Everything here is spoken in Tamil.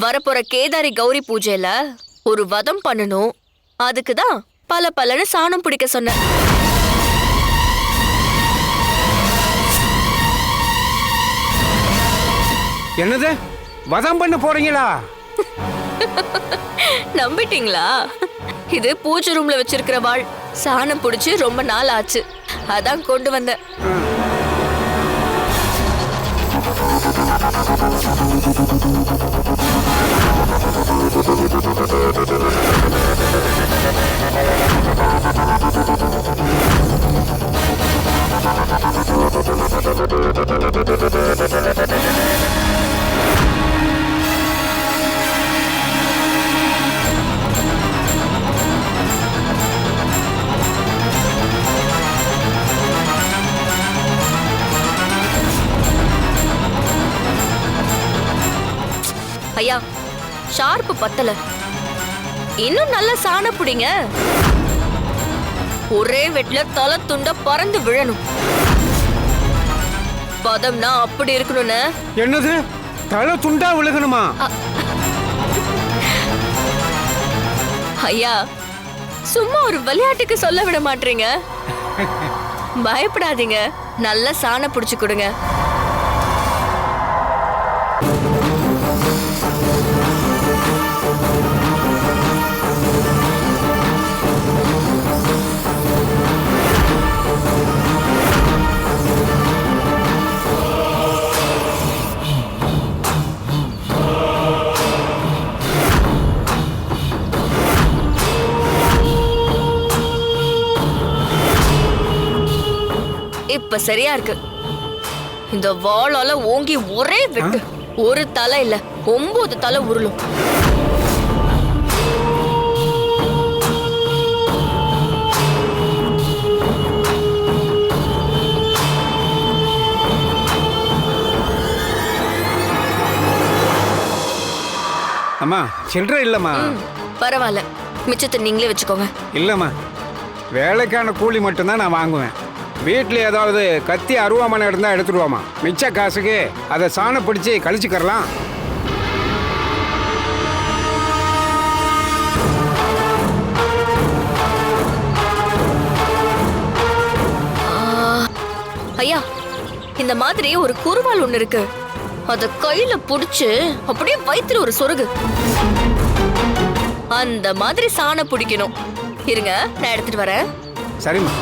வரப்போற கேதாரி கௌரி பூஜையில ஒரு வதம் பண்ணணும். அதுக்குதான் பல பலன்னு சாணம் பிடிக்க சொன்னேன். என்னது வதம் பண்ண போறீங்களா? நம்பிட்டீங்களா? இது பூஜை ரூம்ல வச்சிருக்கிற வாழ். சாணம் பிடிச்சு ரொம்ப நாள் ஆச்சு, அதான் கொண்டு வந்தேன். ஐயா, ஷார்ப்பு பத்தல, இன்னும் நல்ல சாண புடிங்க. ஒரே வெட்ல தலை துண்ட பறந்து விழணும். பதம்னா அப்படி இருக்கணும்னு. என்னது தலை துண்டா விழுகணுமா? ஐயா, சும்மா ஒரு விளையாட்டுக்கு சொல்ல விட மாட்டீங்க. பயப்படாதீங்க, நல்ல சாண புடிச்சு கொடுங்க. இப்ப சரியா இருக்கு. இந்த வாளால ஓங்கி ஒரே வெட்டு. ஒரு தலை இல்ல, 9 தலை உருளும். அம்மா சில்லற இல்லம்மா. பரவாயில்ல, மிச்சத்தை நீங்களே வச்சுக்கோங்க. இல்லம்மா, வேலைக்கான கூலி மட்டும்தான் நான் வாங்குவேன். வீட்டில் ஏதாவது கத்தி அருவாமனை இருந்தால் எடுத்துருவாமா. மிச்ச காசுக்கு அதை சாணம் பிடிச்சி கழிச்சுக்கறலாம். ஐயா, இந்த மாதிரி ஒரு குறுவால் ஒண்ணு இருக்கு. அத கையில புடிச்சு அப்படியே வயித்துல ஒரு சொருகு. அந்த மாதிரி சாணம் பிடிக்கணும். இருங்க, நான் எடுத்துட்டு வரேன். சரிம்மா.